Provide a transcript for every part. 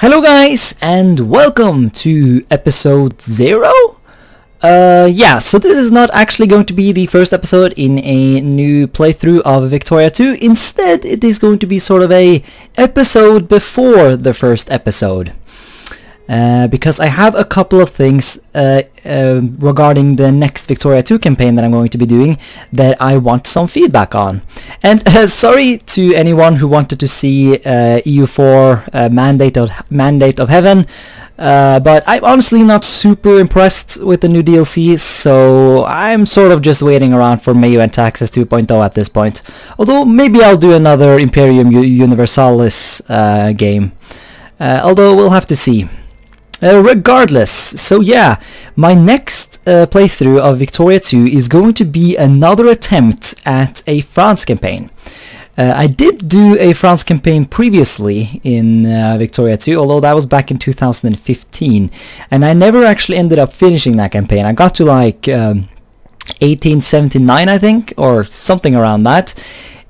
Hello guys, and welcome to episode 0? So this is not actually going to be the first episode in a new playthrough of Victoria 2. Instead, it is going to be sort of a episode before the first episode. Because I have a couple of things regarding the next Victoria 2 campaign that I'm going to be doing that I want some feedback on. And sorry to anyone who wanted to see EU4 Mandate of Heaven, but I'm honestly not super impressed with the new DLC, so I'm sort of just waiting around for Mayo and Taxes 2.0 at this point. Although maybe I'll do another Imperium Universalis game, although we'll have to see. Regardless, so yeah, my next playthrough of Victoria 2 is going to be another attempt at a France campaign. I did do a France campaign previously in Victoria 2, although that was back in 2015, and I never actually ended up finishing that campaign. I got to like 1879, I think, or something around that.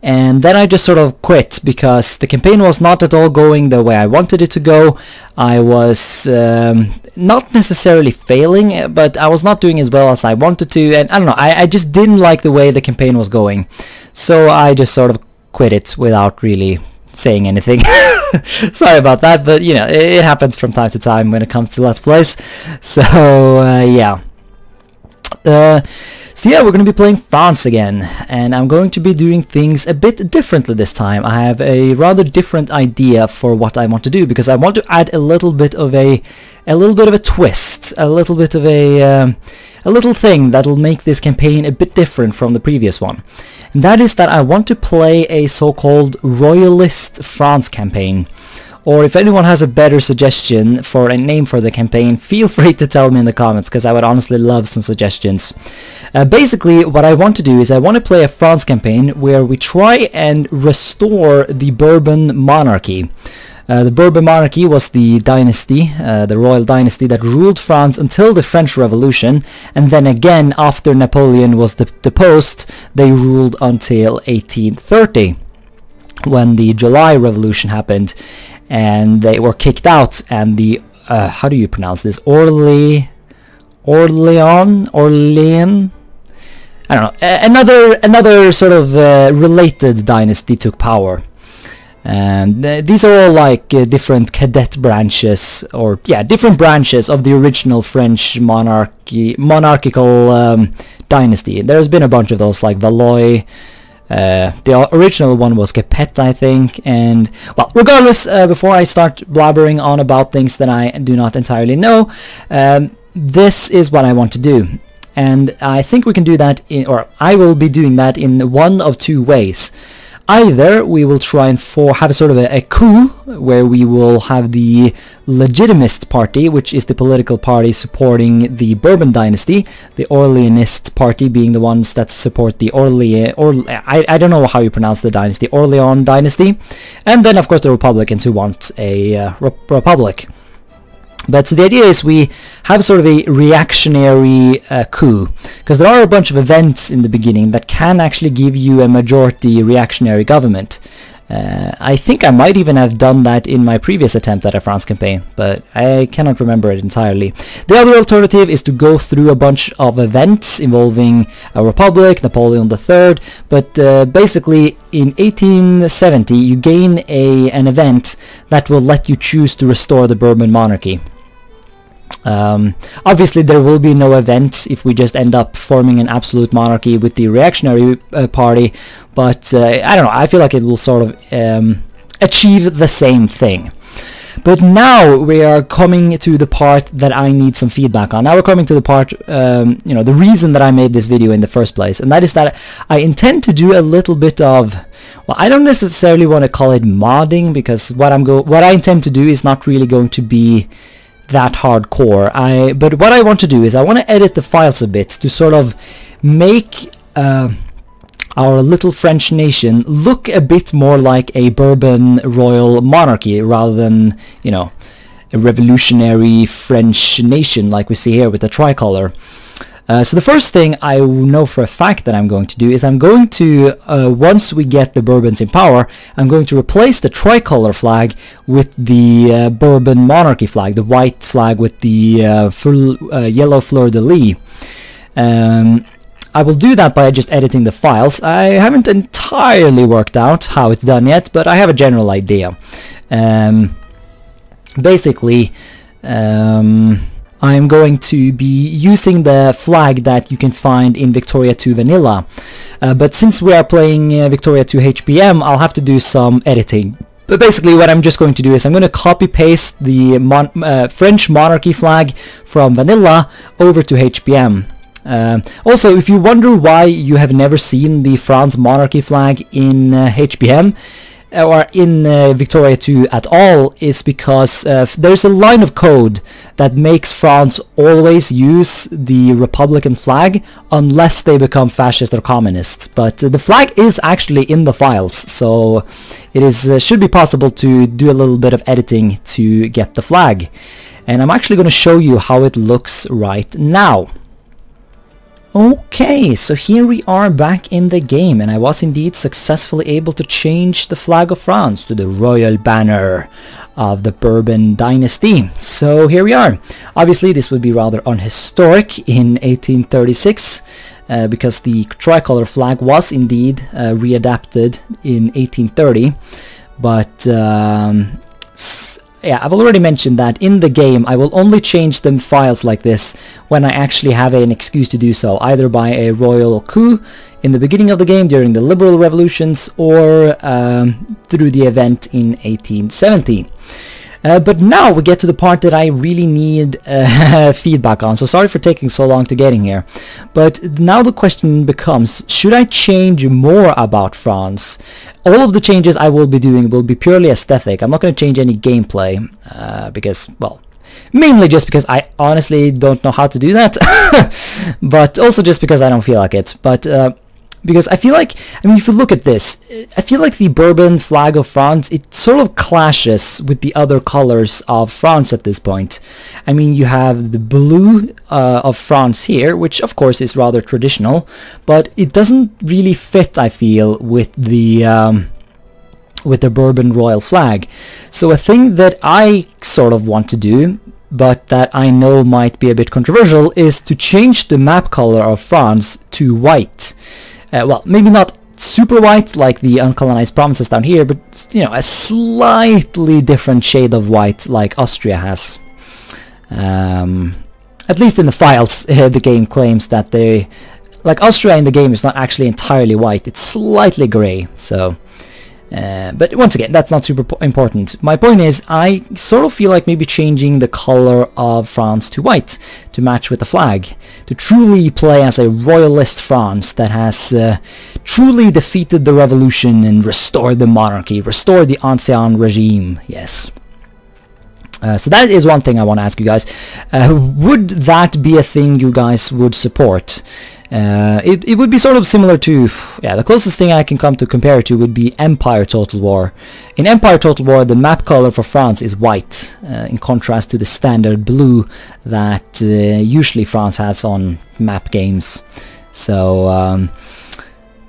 And then I just sort of quit because the campaign was not at all going the way I wanted it to go. I was not necessarily failing, but I was not doing as well as I wanted to, and I don't know, I just didn't like the way the campaign was going. So I just sort of quit it without really saying anything. Sorry about that, but you know, it happens from time to time when it comes to Let's Plays. So yeah. So yeah, we're going to be playing France again, and I'm going to be doing things a bit differently this time. I have a rather different idea for what I want to do, because I want to add a little bit of a twist, a little bit of a little thing that'll make this campaign a bit different from the previous one. And that is that I want to play a so-called Royalist France campaign. Or if anyone has a better suggestion for a name for the campaign, feel free to tell me in the comments, because I would honestly love some suggestions. Basically, what I want to do is I want to play a France campaign where we try and restore the Bourbon monarchy. The Bourbon monarchy was the dynasty, the royal dynasty that ruled France until the French Revolution, and then again after Napoleon was deposed, they ruled until 1830, when the July Revolution happened. And they were kicked out, and the how do you pronounce this? Orlean? I don't know. Another sort of related dynasty took power, and these are all like different cadet branches, or yeah, different branches of the original French monarchical dynasty. There's been a bunch of those, like Valois. The original one was Capet, I think, and well, regardless, before I start blabbering on about things that I do not entirely know, this is what I want to do, and I think we can do that or I will be doing that in one of two ways. Either we will try and have a sort of a coup, where we will have the Legitimist party, which is the political party supporting the Bourbon dynasty, the Orleanist party being the ones that support the I don't know how you pronounce the dynasty, Orleans dynasty, and then of course the Republicans who want a republic. But so the idea is we have sort of a reactionary coup, because there are a bunch of events in the beginning that can actually give you a majority reactionary government. I think I might even have done that in my previous attempt at a France campaign, but I cannot remember it entirely. The other alternative is to go through a bunch of events involving a republic, Napoleon III, but basically in 1870 you gain an event that will let you choose to restore the Bourbon monarchy. Obviously there will be no events if we just end up forming an absolute monarchy with the reactionary party, but I don't know, I feel like it will sort of achieve the same thing. But now we are coming to the part that I need some feedback on. Now we're coming to the part, you know, the reason that I made this video in the first place, and that is that I intend to do a little bit of, well, I don't necessarily want to call it modding, because what I intend to do is not really going to be that hardcore. But what I want to do is I want to edit the files a bit to sort of make our little French nation look a bit more like a Bourbon royal monarchy, rather than, you know, a revolutionary French nation like we see here with the tricolor. So the first thing I know for a fact that I'm going to do is I'm going to, once we get the Bourbons in power, I'm going to replace the tricolor flag with the Bourbon monarchy flag, the white flag with the full yellow fleur-de-lis. I will do that by just editing the files. I haven't entirely worked out how it's done yet, but I have a general idea. Basically, I'm going to be using the flag that you can find in Victoria 2 Vanilla. But since we are playing Victoria 2 HPM, I'll have to do some editing. But basically what I'm just going to do is I'm going to copy paste the French monarchy flag from Vanilla over to HPM. Also, if you wonder why you have never seen the France monarchy flag in HPM, or in Victoria 2 at all, is because there's a line of code that makes France always use the Republican flag unless they become fascist or communist. But the flag is actually in the files, so it is should be possible to do a little bit of editing to get the flag. And I'm actually going to show you how it looks right now. Okay, so here we are back in the game, and I was indeed successfully able to change the flag of France to the royal banner of the Bourbon dynasty. So here we are. Obviously this would be rather unhistoric in 1836 because the tricolor flag was indeed readapted in 1830, but yeah, I've already mentioned that in the game I will only change them files like this when I actually have an excuse to do so, either by a royal coup in the beginning of the game during the liberal revolutions, or through the event in 1870. But now we get to the part that I really need feedback on, so sorry for taking so long to getting here. But now the question becomes, should I change more about France? All of the changes I will be doing will be purely aesthetic. I'm not going to change any gameplay, because, well, mainly just because I honestly don't know how to do that, but also just because I don't feel like it. But because I feel like, I mean, if you look at this, I feel like the Bourbon flag of France, it sort of clashes with the other colors of France at this point. I mean, you have the blue of France here, which of course is rather traditional, but it doesn't really fit, I feel, with the Bourbon royal flag. So a thing that I sort of want to do, but that I know might be a bit controversial, is to change the map color of France to white. Well, maybe not super white like the uncolonized provinces down here, but, you know, a slightly different shade of white like Austria has. At least in the files, the game claims that they... Like, Austria in the game is not actually entirely white, it's slightly grey, so... but once again, that's not super important. My point is, I sort of feel like maybe changing the color of France to white to match with the flag, to truly play as a royalist France that has truly defeated the revolution and restored the monarchy, restored the ancien regime, yes. So that is one thing I want to ask you guys. Would that be a thing you guys would support? It would be sort of similar to, yeah, the closest thing I can come to compare it to would be Empire Total War. In Empire Total War, the map color for France is white, in contrast to the standard blue that usually France has on map games. So,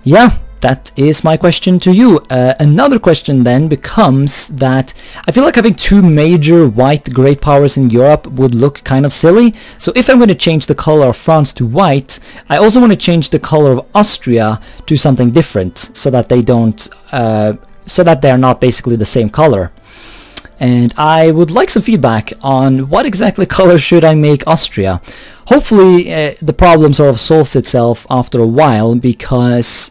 yeah. That is my question to you. Another question then becomes that I feel like having two major white great powers in Europe would look kind of silly. So if I'm going to change the color of France to white, I also want to change the color of Austria to something different, so that they don't, so that they are not basically the same color. And I would like some feedback on what exactly color should I make Austria. Hopefully the problem sort of solves itself after a while, because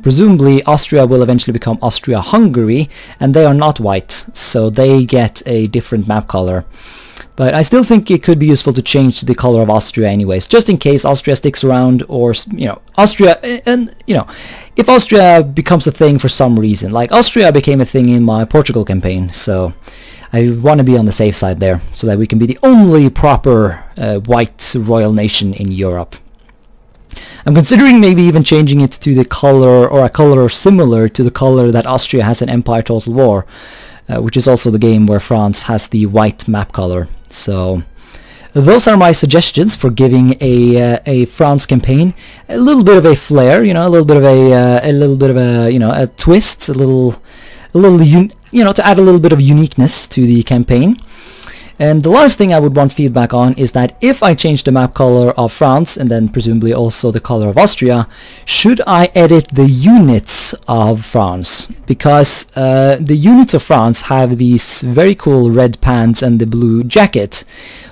presumably Austria will eventually become Austria-Hungary, and they are not white, so they get a different map color. But I still think it could be useful to change the color of Austria anyways, just in case Austria sticks around, or, you know, Austria, and, you know, if Austria becomes a thing for some reason. Like, Austria became a thing in my Portugal campaign, so I want to be on the safe side there, so that we can be the only proper white royal nation in Europe. I'm considering maybe even changing it to the color, or a color similar to the color that Austria has in Empire Total War, which is also the game where France has the white map color. So those are my suggestions for giving a France campaign a little bit of a flair, you know, a little bit of a you know, a twist, to add a little bit of uniqueness to the campaign. And the last thing I would want feedback on is that if I change the map color of France and then presumably also the color of Austria, should I edit the units of France? Because the units of France have these very cool red pants and the blue jacket,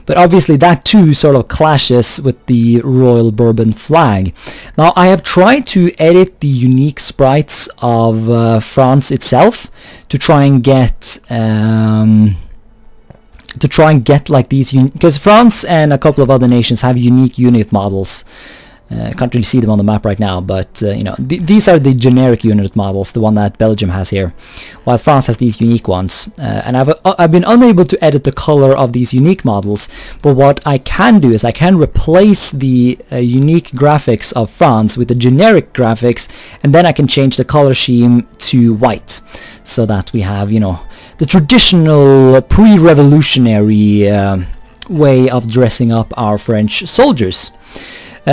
but obviously that too sort of clashes with the Royal Bourbon flag. Now I have tried to edit the unique sprites of France itself to try and get like these, because France and a couple of other nations have unique unit models. I can't really see them on the map right now, but you know, these are the generic unit models, the one that Belgium has here, while France has these unique ones. And I've been unable to edit the color of these unique models, but what I can do is I can replace the unique graphics of France with the generic graphics, and then I can change the color scheme to white, so that we have, you know, the traditional pre-revolutionary way of dressing up our French soldiers.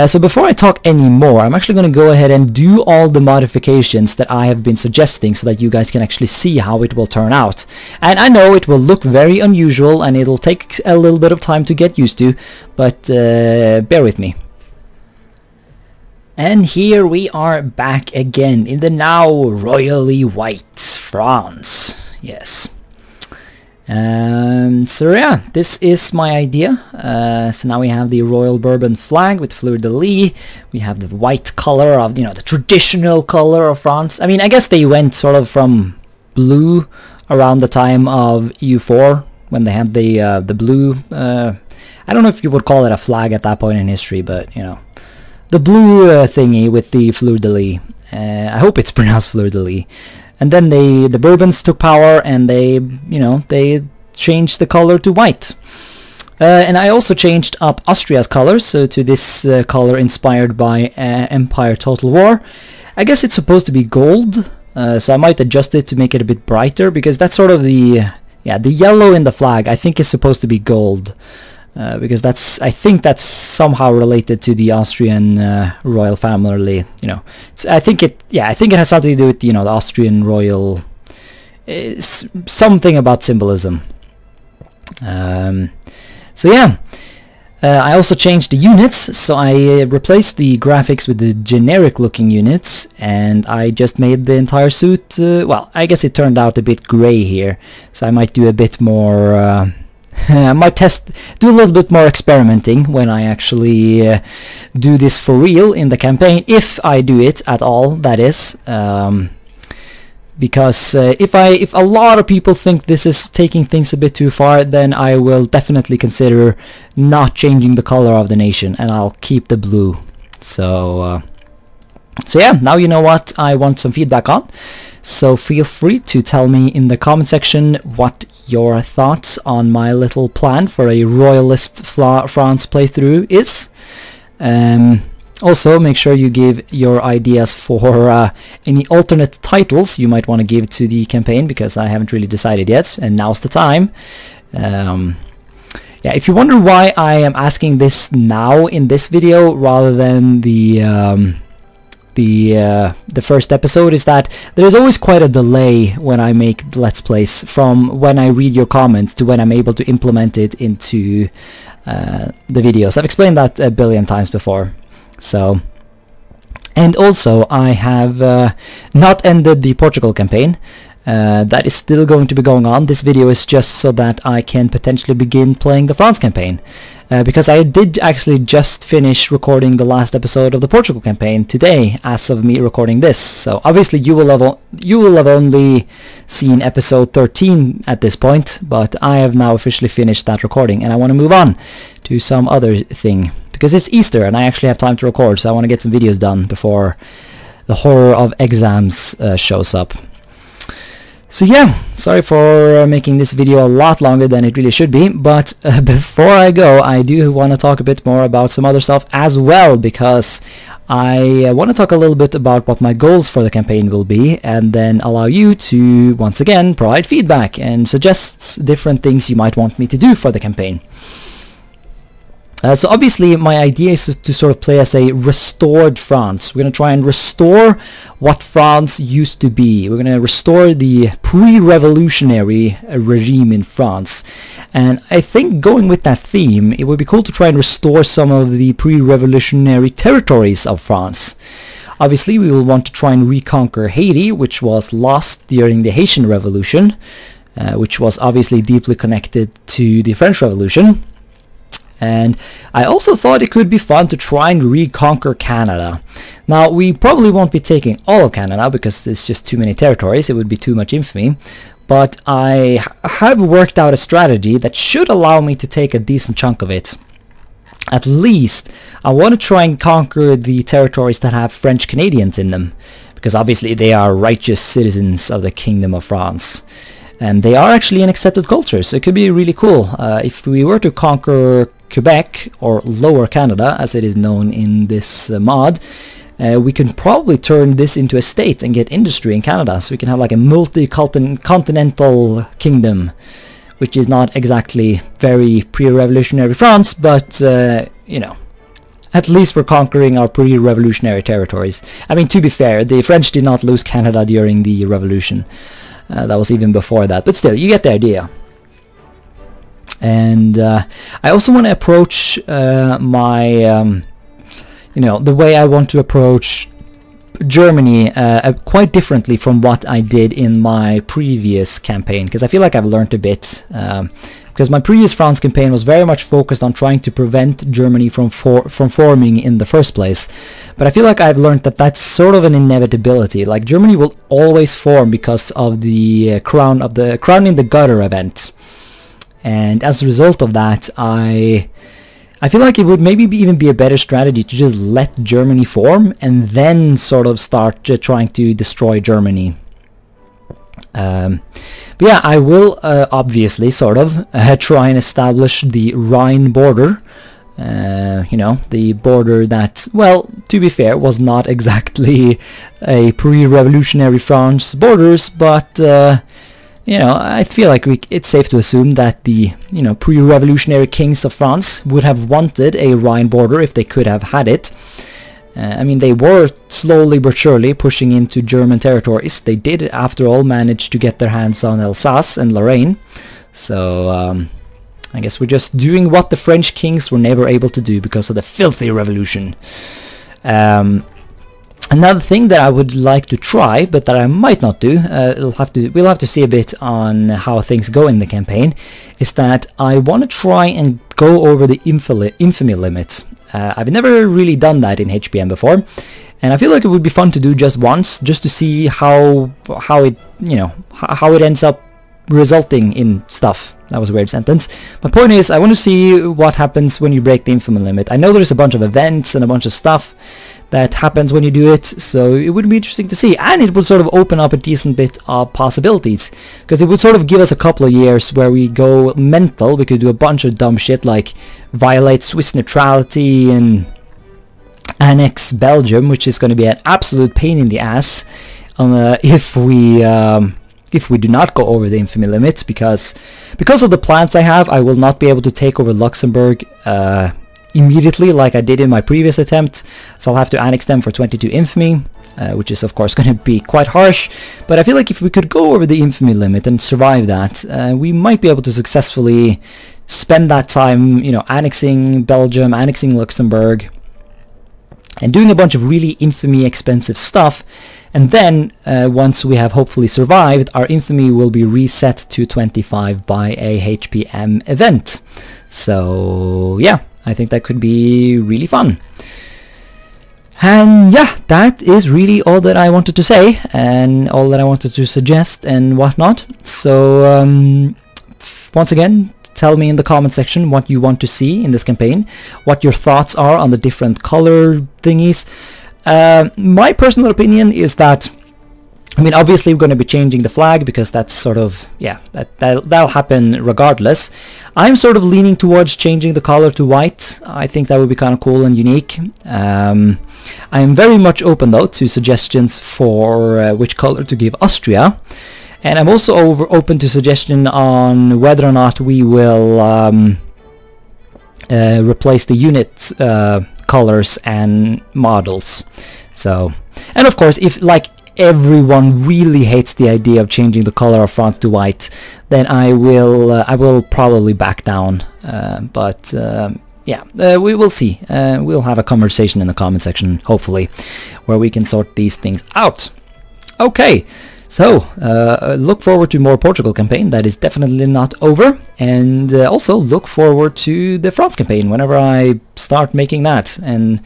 So before I talk any more, I'm actually going to go ahead and do all the modifications that I have been suggesting so that you guys can actually see how it will turn out. And I know it will look very unusual and it'll take a little bit of time to get used to, but bear with me. And here we are back again in the now royally white France. Yes. So yeah, this is my idea. So now we have the Royal Bourbon flag with fleur-de-lis. We have the white color of, you know, the traditional color of France. I mean, I guess they went sort of from blue around the time of EU4 when they had the blue. I don't know if you would call it a flag at that point in history, but you know, the blue thingy with the fleur-de-lis. I hope it's pronounced fleur-de-lis. And then the Bourbons took power, and they changed the color to white. And I also changed up Austria's colors, so to this color inspired by Empire Total War. I guess it's supposed to be gold, so I might adjust it to make it a bit brighter, because that's sort of the yellow in the flag I think is supposed to be gold. Because I think that's somehow related to the Austrian royal family. You know, I think it has something to do with, you know, the Austrian royal, something about symbolism. So yeah, I also changed the units. So I replaced the graphics with the generic looking units, and I just made the entire suit. Well, I guess it turned out a bit gray here, so I might do a bit more. I might do a little bit more experimenting when I actually do this for real in the campaign, if I do it at all, that is. Because if a lot of people think this is taking things a bit too far, then I will definitely consider not changing the color of the nation, and I'll keep the blue. So yeah, now you know what I want some feedback on. So feel free to tell me in the comment section what your thoughts on my little plan for a Royalist France playthrough is. Also, make sure you give your ideas for any alternate titles you might want to give to the campaign, because I haven't really decided yet, and now's the time. Yeah, if you wonder why I am asking this now in this video rather than the first episode, is that there's always quite a delay when I make Let's Plays from when I read your comments to when I'm able to implement it into the videos. I've explained that a billion times before. So, and also I have not ended the Portugal campaign. That is still going to be going on. This video is just so that I can potentially begin playing the France campaign, because I did actually just finish recording the last episode of the Portugal campaign today, as of me recording this. So obviously you will have only seen episode 13 at this point, but I have now officially finished that recording, and I want to move on to some other thing, because it's Easter and I actually have time to record, so I want to get some videos done before the horror of exams shows up. So yeah, sorry for making this video a lot longer than it really should be, but before I go, I do want to talk a bit more about some other stuff as well, because I want to talk a little bit about what my goals for the campaign will be, and then allow you to, once again, provide feedback and suggest different things you might want me to do for the campaign. So obviously my idea is to sort of play as a restored France. We're going to try and restore what France used to be. We're going to restore the pre-revolutionary regime in France. And I think going with that theme, it would be cool to try and restore some of the pre-revolutionary territories of France. Obviously we will want to try and reconquer Haiti, which was lost during the Haitian Revolution, which was obviously deeply connected to the French Revolution. And I also thought it could be fun to try and reconquer Canada. Now, we probably won't be taking all of Canada because there's just too many territories. It would be too much infamy. But I have worked out a strategy that should allow me to take a decent chunk of it. At least, I want to try and conquer the territories that have French Canadians in them, because obviously they are righteous citizens of the Kingdom of France. And they are actually an accepted culture, so it could be really cool. If we were to conquer Quebec, or Lower Canada as it is known in this mod, we can probably turn this into a state and get industry in Canada, so we can have like a multi-continental kingdom, which is not exactly very pre-revolutionary France, but you know, at least we're conquering our pre-revolutionary territories. I mean, to be fair, the French did not lose Canada during the revolution. That was even before that, but still, you get the idea. And I also want to approach my, you know, the way I want to approach Germany quite differently from what I did in my previous campaign, because I feel like I've learned a bit. Because my previous France campaign was very much focused on trying to prevent Germany from forming in the first place. But I feel like I've learned that that's sort of an inevitability. Like, Germany will always form because of the crown in the gutter event. And as a result of that, I feel like it would maybe even be a better strategy to just let Germany form and then sort of start trying to destroy Germany. But yeah, I will obviously sort of try and establish the Rhine border. You know, the border that, well, to be fair, was not exactly a pre-revolutionary France borders, but you know, I feel like it's safe to assume that the, you know, pre-revolutionary kings of France would have wanted a Rhine border if they could have had it. I mean, they were slowly but surely pushing into German territories. They did, after all, manage to get their hands on Alsace and Lorraine. So, I guess we're just doing what the French kings were never able to do because of the filthy revolution. Another thing that I would like to try, but that I might not do, we'll have to see a bit on how things go in the campaign, is that I want to try and go over the infamy limit. I've never really done that in HPM before, and I feel like it would be fun to do just once, just to see how it, you know, how it ends up resulting in stuff. That was a weird sentence. My point is, I want to see what happens when you break the infamy limit. I know there's a bunch of events and a bunch of stuff that happens when you do it, so it would be interesting to see, and it would sort of open up a decent bit of possibilities, because it would sort of give us a couple of years where we go mental. We could do a bunch of dumb shit like violate Swiss neutrality and annex Belgium, which is going to be an absolute pain in the ass if we do not go over the infamy limit, because of the plans I have, I will not be able to take over Luxembourg immediately like I did in my previous attempt, so I'll have to annex them for 22 infamy, which is of course going to be quite harsh. But I feel like if we could go over the infamy limit and survive that, we might be able to successfully spend that time, you know, annexing Belgium, annexing Luxembourg, and doing a bunch of really infamy expensive stuff. And then once we have hopefully survived, our infamy will be reset to 25 by a HPM event. So yeah, I think that could be really fun. And yeah, that is really all that I wanted to say, and all that I wanted to suggest and whatnot. So once again, tell me in the comment section what you want to see in this campaign, what your thoughts are on the different color thingies. My personal opinion is that, I mean, obviously we're going to be changing the flag, because that's sort of, yeah, that'll happen regardless. I'm sort of leaning towards changing the color to white. I think that would be kind of cool and unique. I am very much open though to suggestions for which color to give Austria, and I'm also open to suggestion on whether or not we will replace the unit colors and models. So, and of course, if like everyone really hates the idea of changing the color of France to white, then I will probably back down. But yeah, we will see. We'll have a conversation in the comment section, hopefully, where we can sort these things out. Okay, so look forward to more Portugal campaign. That is definitely not over. And also look forward to the France campaign whenever I start making that. And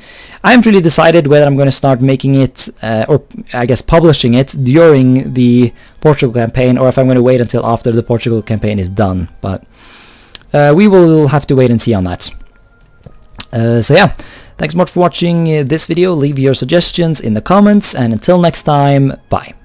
I haven't really decided whether I'm going to start making it, or I guess publishing it, during the Portugal campaign, or if I'm going to wait until after the Portugal campaign is done. But we will have to wait and see on that. So yeah, thanks so much for watching this video. Leave your suggestions in the comments, and until next time, bye.